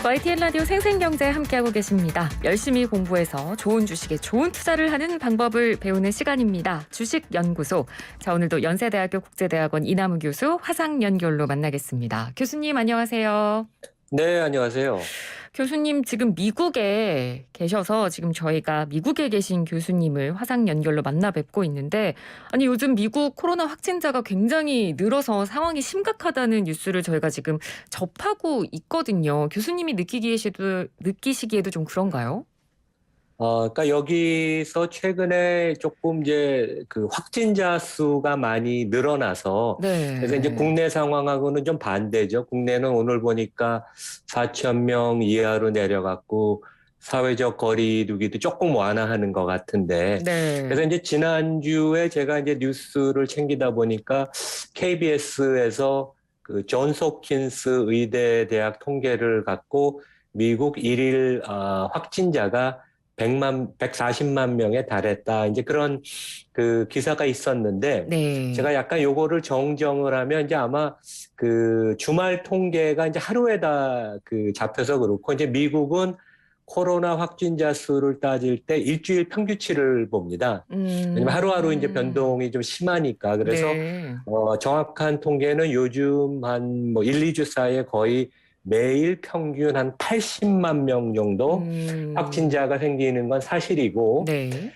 YTN 라디오 생생경제 함께하고 계십니다. 열심히 공부해서 좋은 주식에 좋은 투자를 하는 방법을 배우는 시간입니다. 주식연구소. 자, 오늘도 연세대학교 국제대학원 이남우 교수 화상연결로 만나겠습니다. 교수님 안녕하세요. 네, 안녕하세요. 교수님 지금 미국에 계셔서 지금 저희가 미국에 계신 교수님을 화상 연결로 만나 뵙고 있는데 아니 요즘 미국 코로나 확진자가 굉장히 늘어서 상황이 심각하다는 뉴스를 저희가 지금 접하고 있거든요. 교수님이 느끼시기에도 좀 그런가요? 그러니까 여기서 최근에 조금 이제 그 확진자 수가 많이 늘어나서 그래서 이제 네. 국내 상황하고는 좀 반대죠. 국내는 오늘 보니까 4천 명 이하로 내려갔고 사회적 거리 두기도 조금 완화하는 것 같은데 그래서 네. 이제 지난주에 제가 이제 뉴스를 챙기다 보니까 KBS에서 그 존스 홉킨스 의대 대학 통계를 갖고 미국 일일 확진자가 140만 명에 달했다. 이제 그런 그 기사가 있었는데 네. 제가 약간 요거를 정정을 하면 이제 아마 그 주말 통계가 이제 하루에다 그 잡혀서 그렇고 이제 미국은 코로나 확진자 수를 따질 때 일주일 평균치를 봅니다. 왜냐면 하루하루 이제 음. 변동이 좀 심하니까. 그래서 네. 정확한 통계는 요즘 한 뭐 1, 2주 사이에 거의 매일 평균 한 80만 명 정도 음. 확진자가 생기는 건 사실이고, 네.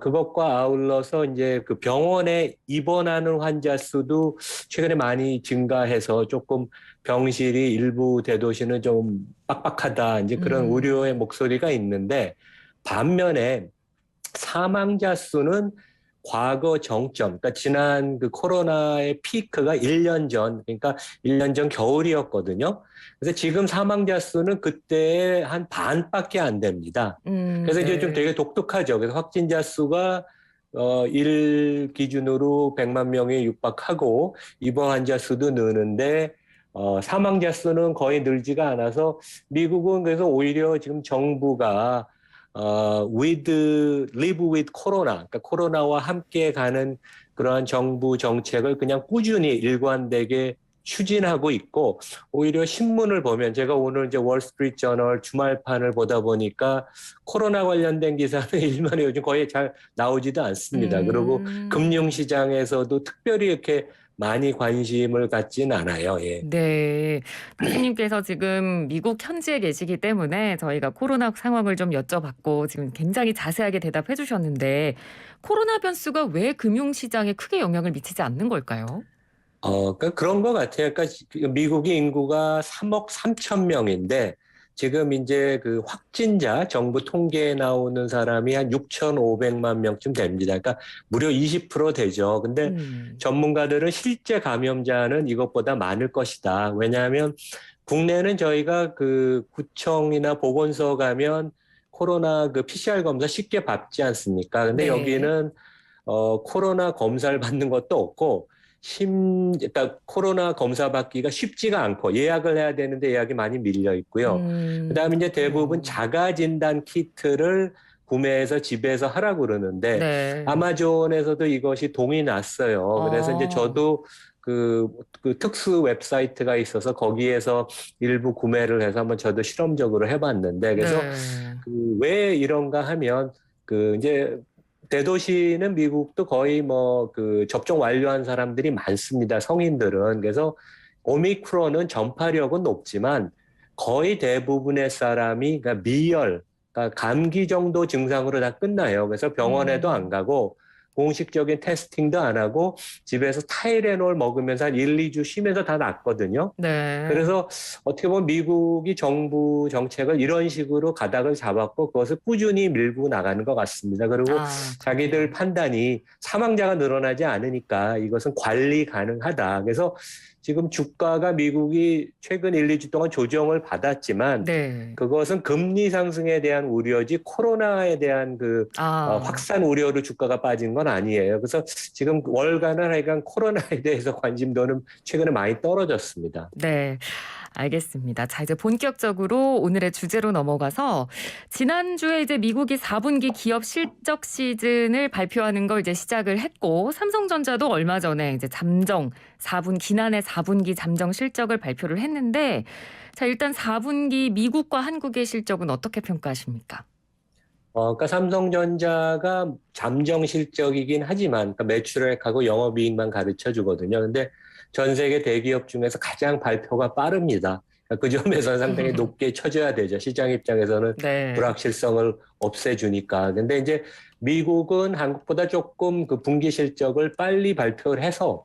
그것과 아울러서 이제 그 병원에 입원하는 환자 수도 최근에 많이 증가해서 조금 병실이 일부 대도시는 좀 빡빡하다. 이제 그런 우려의 음. 목소리가 있는데, 반면에 사망자 수는 과거 정점, 그러니까 지난 그 코로나의 피크가 1년 전, 그러니까 1년 전 겨울이었거든요. 그래서 지금 사망자 수는 그때의 한 반밖에 안 됩니다. 그래서 이제 좀 네. 되게 독특하죠. 그래서 확진자 수가 일 기준으로 100만 명에 육박하고 입원 환자 수도 느는데 사망자 수는 거의 늘지가 않아서 미국은 그래서 오히려 지금 정부가 live with corona, 그러니까 코로나와 함께 가는 그러한 정부 정책을 그냥 꾸준히 일관되게 추진하고 있고, 오히려 신문을 보면 제가 오늘 이제 월스트리트 저널 주말판을 보다 보니까 코로나 관련된 기사는 일면에 요즘 거의 잘 나오지도 않습니다. 그리고 음. 금융시장에서도 특별히 이렇게 많이 관심을 갖진 않아요. 예. 네. 교수님께서 지금 미국 현지에 계시기 때문에 저희가 코로나 상황을 좀 여쭤봤고 지금 굉장히 자세하게 대답해 주셨는데 코로나 변수가 왜 금융시장에 크게 영향을 미치지 않는 걸까요? 그러니까 그런 것 같아요. 그러니까 미국의 인구가 3억 3천 명인데 지금 이제 그 확진자 정부 통계에 나오는 사람이 한 6,500만 명쯤 됩니다. 그러니까 무려 20% 되죠. 근데 음. 전문가들은 실제 감염자는 이것보다 많을 것이다. 왜냐하면 국내는 저희가 그 구청이나 보건소 가면 코로나 그 PCR 검사 쉽게 받지 않습니까? 근데 네. 여기는 코로나 검사를 받는 것도 없고 그러니까 코로나 검사 받기가 쉽지가 않고 예약을 해야 되는데 예약이 많이 밀려 있고요. 그다음에 이제 대부분 그렇군요. 자가 진단 키트를 구매해서 집에서 하라고 그러는데 네. 아마존에서도 이것이 동이 났어요. 그래서 이제 어. 저도 그 특수 웹사이트가 있어서 거기에서 일부 구매를 해서 한번 저도 실험적으로 해봤는데 그래서 네. 그 왜 이런가 하면 그 이제 대도시는 미국도 거의 뭐 그 접종 완료한 사람들이 많습니다. 성인들은. 그래서 오미크론은 전파력은 높지만 거의 대부분의 사람이 그러니까 미열, 그러니까 감기 정도 증상으로 다 끝나요. 그래서 병원에도 안 음. 가고 공식적인 테스팅도 안 하고 집에서 타이레놀 먹으면서 한 1, 2주 쉬면서 다 낫거든요. 네. 그래서 어떻게 보면 미국이 정부 정책을 이런 식으로 가닥을 잡았고 그것을 꾸준히 밀고 나가는 것 같습니다. 그리고 아 자기들 그렇군요. 판단이 사망자가 늘어나지 않으니까 이것은 관리 가능하다. 그래서 지금 주가가 미국이 최근 1, 2주 동안 조정을 받았지만 네. 그것은 금리 상승에 대한 우려지 코로나에 대한 그 아. 확산 우려로 주가가 빠진 건 아니에요. 그래서 지금 월간은 하여간 코로나에 대해서 관심도는 최근에 많이 떨어졌습니다. 네. 알겠습니다. 자, 이제 본격적으로 오늘의 주제로 넘어가서 지난주에 이제 미국이 4분기 기업 실적 시즌을 발표하는 걸 이제 시작을 했고 삼성전자도 얼마 전에 이제 지난해 4분기 잠정 실적을 발표를 했는데 자, 일단 4분기 미국과 한국의 실적은 어떻게 평가하십니까? 그러니까 삼성전자가 잠정 실적이긴 하지만, 그러니까 매출액하고 영업이익만 가르쳐 주거든요. 근데 전 세계 대기업 중에서 가장 발표가 빠릅니다. 그러니까 그 점에서는 상당히 높게 쳐줘야 되죠. 시장 입장에서는 네. 불확실성을 없애주니까. 근데 이제 미국은 한국보다 조금 그 분기 실적을 빨리 발표를 해서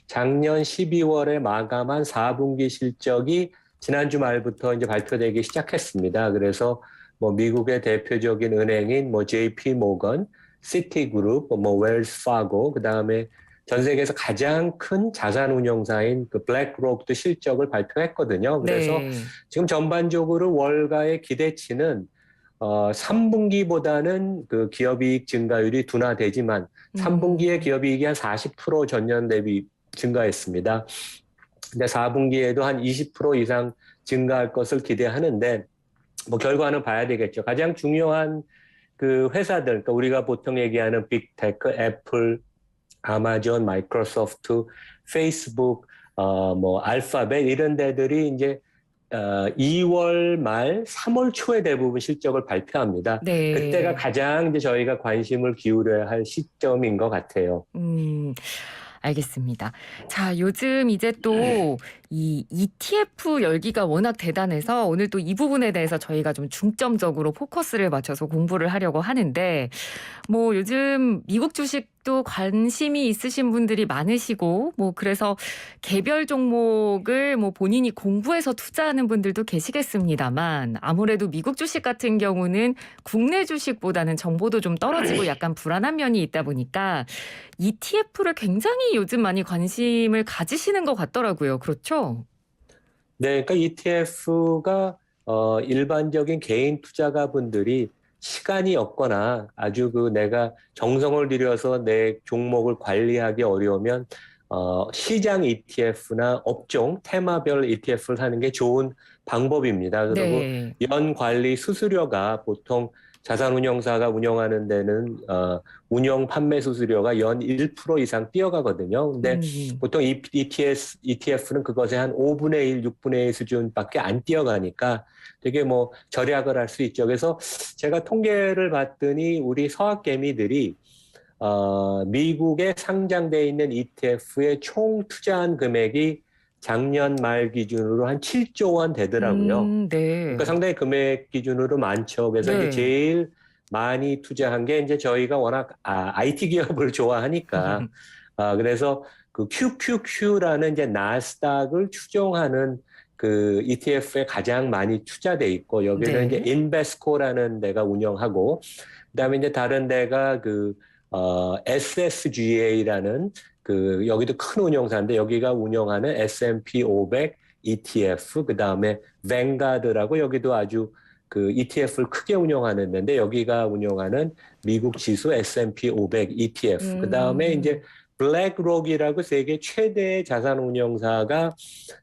작년 12월에 마감한 4분기 실적이 지난주 말부터 이제 발표되기 시작했습니다. 그래서 뭐 미국의 대표적인 은행인 뭐 JP 모건, 시티그룹, 뭐 웰스 파고, 그다음에 전 세계에서 가장 큰 자산운용사인 그 블랙록도 실적을 발표했거든요. 그래서 네. 지금 전반적으로 월가의 기대치는 3분기보다는 그 기업이익 증가율이 둔화되지만 3분기에 음. 기업이익이 한 40% 전년 대비 증가했습니다. 근데 4분기에도 한 20% 이상 증가할 것을 기대하는데 뭐 결과는 봐야 되겠죠. 가장 중요한 그 회사들, 그러니까 우리가 보통 얘기하는 빅테크, 애플, 아마존, 마이크로소프트, 페이스북, 뭐 알파벳 이런 데들이 이제 2월 말, 3월 초에 대부분 실적을 발표합니다. 그때가 네. 가장 이제 저희가 관심을 기울여야 할 시점인 것 같아요. 음. 알겠습니다. 자, 요즘 이제 또 이 ETF 열기가 워낙 대단해서 오늘 또 이 부분에 대해서 저희가 좀 중점적으로 포커스를 맞춰서 공부를 하려고 하는데, 뭐 요즘 미국 주식도 관심이 있으신 분들이 많으시고, 뭐 그래서 개별 종목을 뭐 본인이 공부해서 투자하는 분들도 계시겠습니다만, 아무래도 미국 주식 같은 경우는 국내 주식보다는 정보도 좀 떨어지고 약간 불안한 면이 있다 보니까 ETF를 굉장히 요즘 많이 관심을 가지시는 것 같더라고요. 그렇죠? 네, 그러니까 ETF가 일반적인 개인 투자가분들이 시간이 없거나 아주 그 내가 정성을 들여서 내 종목을 관리하기 어려우면 시장 ETF나 업종 테마별 ETF를 사는 게 좋은 방법입니다. 그리고 네. 연 관리 수수료가 보통 자산운용사가 운영하는 데는 운영 판매 수수료가 연 1% 이상 뛰어가거든요. 근데 음. 보통 ETF는 그것의 한 5분의 1, 6분의 1 수준밖에 안 뛰어가니까 되게 뭐 절약을 할 수 있죠. 그래서 제가 통계를 봤더니 우리 서학개미들이 미국에 상장돼 있는 ETF에 총 투자한 금액이 작년 말 기준으로 한 7조 원 되더라고요. 그러니까 네. 상당히 금액 기준으로 많죠. 그래서 이제 네. 제일 많이 투자한 게 이제 저희가 워낙 IT 기업을 좋아하니까 그래서 그 QQQ라는 이제 나스닥을 추종하는 그 ETF에 가장 많이 투자돼 있고 여기는 이제 네. 인베스코라는 데가 운영하고 그다음에 이제 다른 데가 그 SSGA라는 그 여기도 큰 운용사인데 여기가 운영하는 S&P 500 ETF 그다음에 뱅가드라고 여기도 아주 그 ETF를 크게 운영하는 데인데 여기가 운영하는 미국 지수 S&P 500 ETF 그다음에 이제 음. 블랙록이라고 세계 최대의 자산 운용사가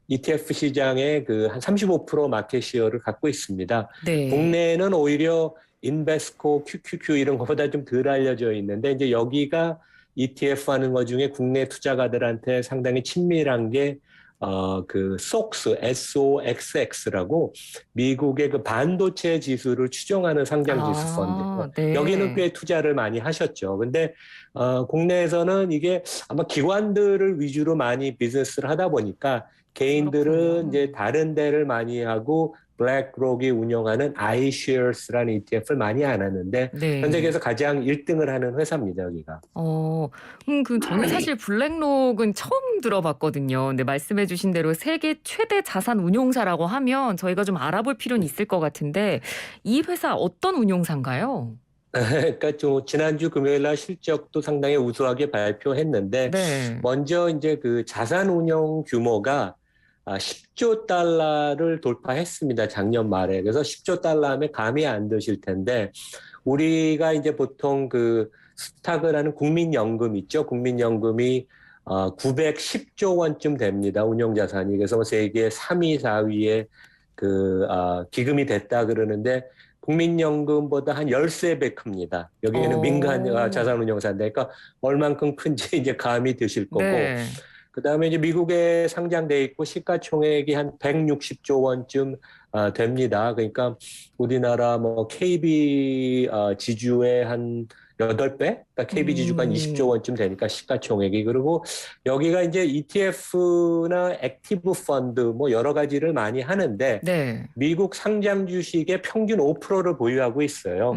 ETF 시장의 그 한 35% 마켓 시어를 갖고 있습니다. 네. 국내에는 오히려 인베스코, QQQ 이런 것보다 좀 덜 알려져 있는데 이제 여기가 ETF 하는 것 중에 국내 투자가들한테 상당히 친밀한 게 그 속스, SOXX라고 미국의 그 반도체 지수를 추종하는 상장 지수 펀드예요. 여기는 네. 꽤 투자를 많이 하셨죠. 근데 국내에서는 이게 아마 기관들을 위주로 많이 비즈니스를 하다 보니까 개인들은 그렇군요. 이제 다른 데를 많이 하고 블랙록이 운영하는 iShares라는 ETF를 많이 안 하는데 전 네. 세계에서 가장 1등을 하는 회사입니다, 여기가. 어. 저는 사실 블랙록은 처음 들어봤거든요. 근데 말씀해 주신 대로 세계 최대 자산 운용사라고 하면 저희가 좀 알아볼 필요는 있을 것 같은데 이 회사 어떤 운용사인가요? 그러니까 좀 지난주 금요일 날 실적도 상당히 우수하게 발표했는데 네. 먼저 이제 그 자산 운용 규모가 10조 달러를 돌파했습니다. 작년 말에. 그래서 10조 달러 하면 감이 안 드실 텐데 우리가 이제 보통 그 스탁을 하는 국민연금 있죠. 국민연금이 910조 원쯤 됩니다. 운용자산이. 그래서 뭐 세계 3위, 4위에 그 기금이 됐다 그러는데 국민연금보다 한 13배 큽니다. 여기에는 민간 어. 자산운용사인데 그러니까 얼만큼 큰지 이제 감이 드실 거고 네. 그다음에 이제 미국에 상장돼 있고 시가총액이 한 160조 원쯤 됩니다. 그러니까 우리나라 뭐 KB 지주의 한 8배? 그러니까 KB 지주가 한 20조 음, 원쯤 되니까 시가총액이. 그리고 여기가 이제 ETF나 액티브 펀드 뭐 여러 가지를 많이 하는데 네. 미국 상장 주식의 평균 5%를 보유하고 있어요.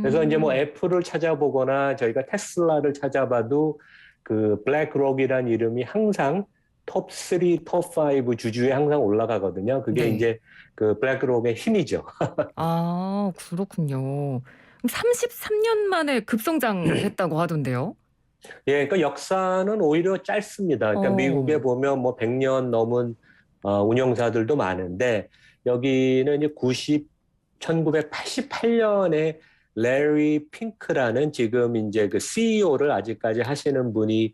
그래서 이제 뭐 음, 애플을 찾아보거나 저희가 테슬라를 찾아봐도 그 블랙록이라는 이름이 항상 톱 3, 톱 5 주주에 항상 올라가거든요. 그게 네. 이제 그 블랙록의 힘이죠. 아, 그렇군요. 그럼 33년 만에 급성장했다고 하던데요? 예, 그러니까 역사는 오히려 짧습니다. 그러니까 미국에 어, 보면 뭐 100년 넘은 운영사들도 많은데 여기는 이제 1988년에 레리 핑크라는 지금 이제 그 CEO를 아직까지 하시는 분이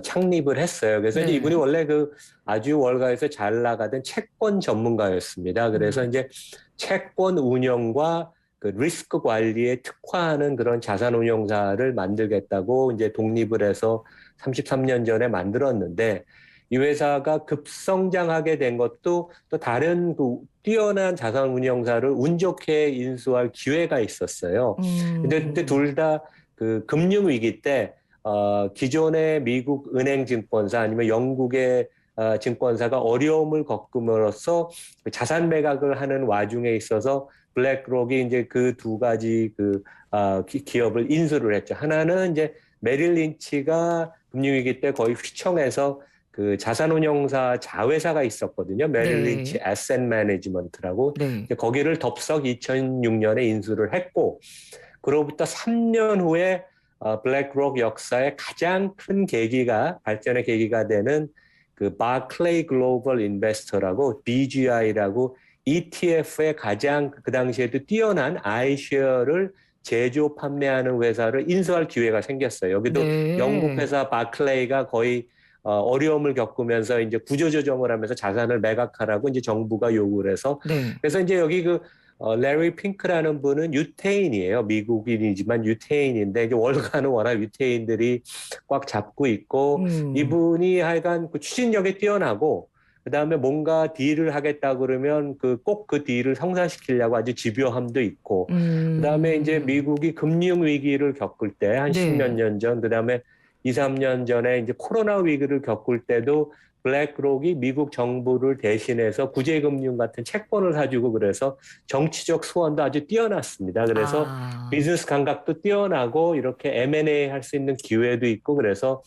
창립을 했어요. 그래서 이제 이분이 네. 원래 그 아주 월가에서 잘 나가던 채권 전문가였습니다. 그래서 음, 이제 채권 운영과 그 리스크 관리에 특화하는 그런 자산 운용사를 만들겠다고 이제 독립을 해서 33년 전에 만들었는데 이 회사가 급성장하게 된 것도 또 다른 그 뛰어난 자산 운용사를 운 좋게 인수할 기회가 있었어요. 근데 그때 음, 둘 다 그 금융 위기 때 기존의 미국 은행 증권사 아니면 영국의 증권사가 어려움을 겪음으로써 자산 매각을 하는 와중에 있어서 블랙록이 이제 그 두 가지 그 기업을 인수를 했죠. 하나는 이제 메릴 린치가 금융위기 때 거의 휘청해서 그 자산운용사 자회사가 있었거든요. 메릴 린치 네. 애셋 매니지먼트라고 네. 거기를 덥석 2006년에 인수를 했고 그로부터 3년 후에 블랙록 역사의 가장 큰 계기가 발전의 계기가 되는 그 바클레이 글로벌 인베스터라고 BGI라고 ETF의 가장 그 당시에도 뛰어난 아이쉐어를 제조 판매하는 회사를 인수할 기회가 생겼어요. 여기도 영국 네. 회사 바클레이가 거의 어려움을 겪으면서 이제 구조조정을 하면서 자산을 매각하라고 이제 정부가 요구를 해서 네. 그래서 이제 여기 그 레리 핑크라는 분은 유태인이에요. 미국인이지만 유태인인데 이제 월가는 워낙 유태인들이 꽉 잡고 있고 음, 이분이 하여간 그 추진력이 뛰어나고 그다음에 뭔가 딜을 하겠다 그러면 그 꼭 그 딜을 성사시키려고 아주 집요함도 있고 그다음에 이제 음, 미국이 금융 위기를 겪을 때 한 십몇 네. 년 전 그다음에 2, 3년 전에 이제 코로나 위기를 겪을 때도 블랙록이 미국 정부를 대신해서 구제금융 같은 채권을 사주고 그래서 정치적 수완도 아주 뛰어났습니다. 그래서 아, 비즈니스 감각도 뛰어나고 이렇게 M&A 할 수 있는 기회도 있고 그래서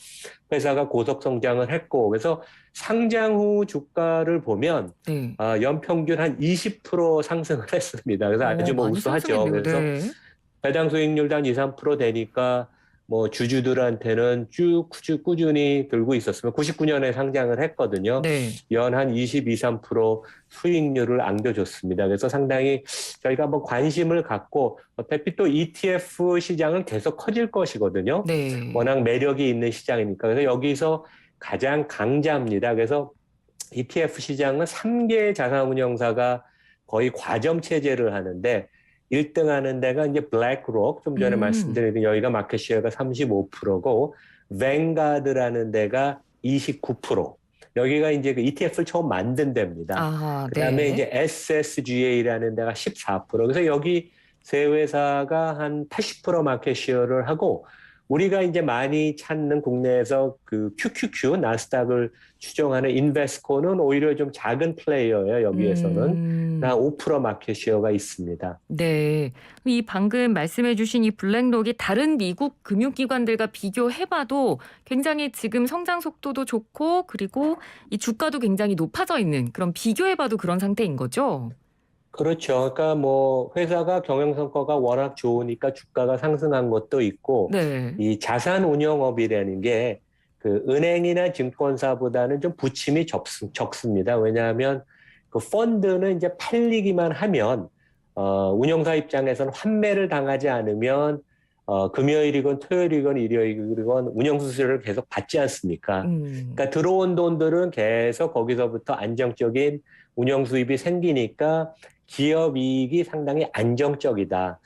회사가 고속 성장을 했고 그래서 상장 후 주가를 보면 네. 연평균 한 20% 상승을 했습니다. 그래서 아주 뭐 많이 우수하죠. 상승했네요. 그래서 네. 배당 수익률도 한 2, 3% 되니까 뭐 주주들한테는 쭉 꾸준히 들고 있었으면 99년에 상장을 했거든요. 네. 연 한 22, 3% 수익률을 안겨줬습니다. 그래서 상당히 저희가 한번 관심을 갖고 어차피 또 ETF 시장은 계속 커질 것이거든요. 네. 워낙 매력이 있는 시장이니까. 그래서 여기서 가장 강자입니다. 그래서 ETF 시장은 3개 자산운용사가 거의 과점 체제를 하는데 1등 하는 데가 이제 블랙록 좀 전에 음, 말씀드린 여기가 마켓시어가 35%고 뱅가드라는 데가 29%. 여기가 이제 그 ETF를 처음 만든 데입니다. 아, 그다음에 네. 이제 SSGA라는 데가 14%. 그래서 여기 세 회사가 한 80% 마켓시어를 하고 우리가 이제 많이 찾는 국내에서 그 QQQ 나스닥을 추종하는 인베스코는 오히려 좀 작은 플레이어예요. 여기에서는 한 음, 5% 마켓시어가 있습니다. 네. 이 방금 말씀해주신 이 블랙록이 다른 미국 금융기관들과 비교해봐도 굉장히 지금 성장 속도도 좋고 그리고 이 주가도 굉장히 높아져 있는 그런 비교해봐도 그런 상태인 거죠? 그렇죠. 그러니까 뭐 회사가 경영 성과가 워낙 좋으니까 주가가 상승한 것도 있고 네. 이 자산 운용업이라는 게 그 은행이나 증권사보다는 좀 부침이 적습니다. 왜냐하면 그 펀드는 이제 팔리기만 하면 운용사 입장에서는 환매를 당하지 않으면 금요일이건 토요일이건 일요일이건 운영수수료를 계속 받지 않습니까? 음, 그러니까 들어온 돈들은 계속 거기서부터 안정적인 운영 수입이 생기니까 기업 이익이 상당히 안정적이다.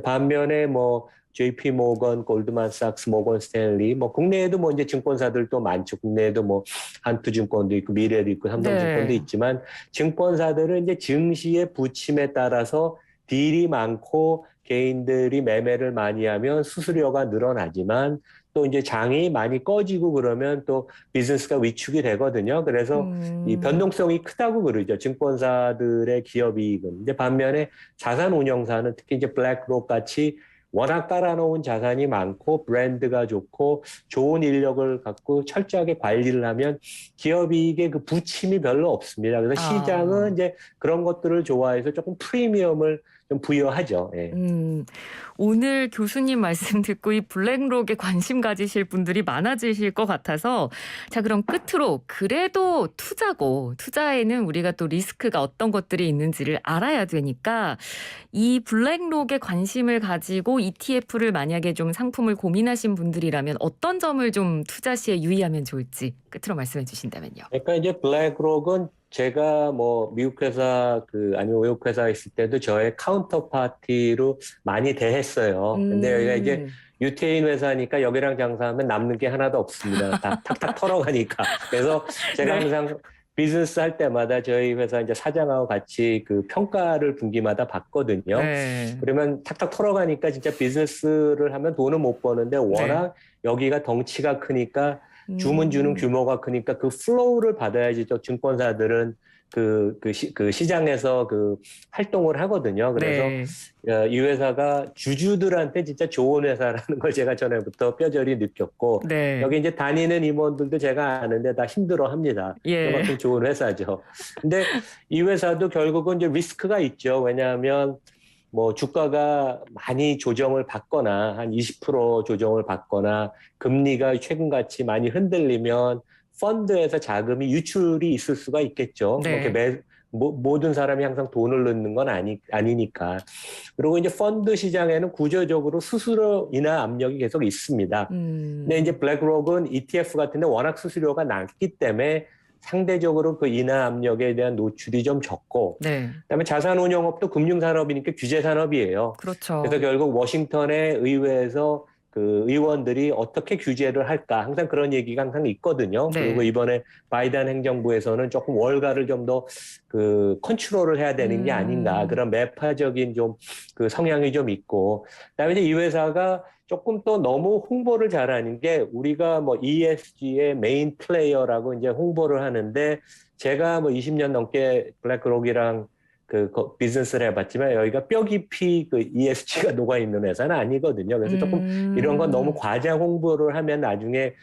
반면에 뭐 JP 모건, 골드만삭스, 모건 스탠리, 뭐 국내에도 뭐 이제 증권사들도 많죠. 국내에도 뭐 한투증권도 있고 미래도 있고 삼성증권도 네. 있지만 증권사들은 이제 증시의 부침에 따라서 딜이 많고 개인들이 매매를 많이 하면 수수료가 늘어나지만 또 이제 장이 많이 꺼지고 그러면 또 비즈니스가 위축이 되거든요. 그래서 이 음. 변동성이 크다고 그러죠. 증권사들의 기업이익은. 이제 반면에 자산운용사는 특히 이제 블랙록 같이 워낙 깔아놓은 자산이 많고 브랜드가 좋고 좋은 인력을 갖고 철저하게 관리를 하면 기업이익의 그 부침이 별로 없습니다. 그래서 시장은 아. 이제 그런 것들을 좋아해서 조금 프리미엄을 좀 부여하죠. 예. 음. 오늘 교수님 말씀 듣고 이 블랙록에 관심 가지실 분들이 많아지실 것 같아서 자 그럼 끝으로 그래도 투자고 투자에는 우리가 또 리스크가 어떤 것들이 있는지를 알아야 되니까 이 블랙록에 관심을 가지고 ETF를 만약에 좀 상품을 고민하신 분들이라면 어떤 점을 좀 투자 시에 유의하면 좋을지 끝으로 말씀해 주신다면요. 그러니까 이제 블랙록은 제가 뭐 미국 회사 아니면 외국 회사 있을 때도 저의 카운터 파티로 많이 대했어요. 근데 여기가 이제 음. 유태인 회사니까 여기랑 장사하면 남는 게 하나도 없습니다. 다 탁탁 털어가니까. 그래서 제가 네. 항상 비즈니스 할 때마다 저희 회사 이제 사장하고 같이 그 평가를 분기마다 받거든요. 네. 그러면 탁탁 털어가니까 진짜 비즈니스를 하면 돈은 못 버는데 네. 워낙 여기가 덩치가 크니까 주문 주는 음. 규모가 크니까 그 플로우를 받아야지 또 증권사들은 그 시장에서 그 활동을 하거든요. 그래서 네. 이 회사가 주주들한테 진짜 좋은 회사라는 걸 제가 전에부터 뼈저리 느꼈고 네. 여기 이제 다니는 임원들도 제가 아는데 다 힘들어 합니다. 예. 그만큼 좋은 회사죠. 근데 이 회사도 결국은 이제 리스크가 있죠. 왜냐하면 뭐 주가가 많이 조정을 받거나 한 20% 조정을 받거나 금리가 최근같이 많이 흔들리면 펀드에서 자금이 유출이 있을 수가 있겠죠. 뭐 네. 이렇게 모든 사람이 항상 돈을 넣는 건 아니니까. 그리고 이제 펀드 시장에는 구조적으로 수수료 인하 압력이 계속 있습니다. 근데 이제 음. 블랙록은 ETF 같은데 워낙 수수료가 낮기 때문에 상대적으로 그 인하 압력에 대한 노출이 좀 적고 네. 그다음에 자산운용업도 금융산업이니까 규제산업이에요. 그래서 그렇죠. 결국 워싱턴의 의회에서 그 의원들이 어떻게 규제를 할까 항상 그런 얘기가 항상 있거든요. 그리고 네. 이번에 바이든 행정부에서는 조금 월가를 좀 더 그 컨트롤을 해야 되는 게 아닌가 음. 그런 매파적인 좀 그 성향이 좀 있고 그다음에 이제 이 회사가 조금 또 너무 홍보를 잘하는 게 우리가 뭐 ESG의 메인 플레이어라고 이제 홍보를 하는데 제가 뭐 20년 넘게 블랙록이랑 비즈니스를 해봤지만 여기가 뼈 깊이 그 ESG가 녹아 있는 회사는 아니거든요. 그래서 조금 이런 건 너무 음. 과장 홍보를 하면 나중에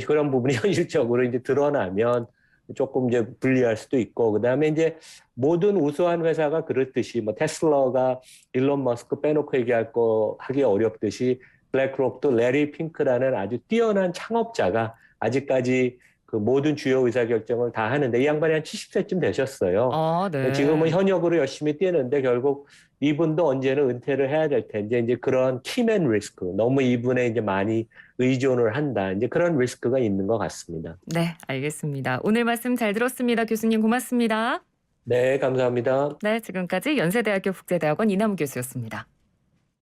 그런 부분이 현실적으로 이제 드러나면 조금 이제 불리할 수도 있고 그다음에 이제 모든 우수한 회사가 그렇듯이 뭐 테슬라가 일론 머스크 빼놓고 하기 어렵듯이 블랙록도 레리 핑크라는 아주 뛰어난 창업자가 아직까지 그 모든 주요 의사결정을 다 하는데 이 양반이 한 70세쯤 되셨어요. 아 지금은 네. 현역으로 열심히 뛰는데 결국 이분도 언제는 은퇴를 해야 될 텐데 이제 그런 키맨 리스크 너무 이분에 이제 많이 의존을 한다. 이제 그런 리스크가 있는 것 같습니다. 네, 알겠습니다. 오늘 말씀 잘 들었습니다. 교수님 고맙습니다. 네, 감사합니다. 네, 지금까지 연세대학교 국제대학원 이남우 교수였습니다.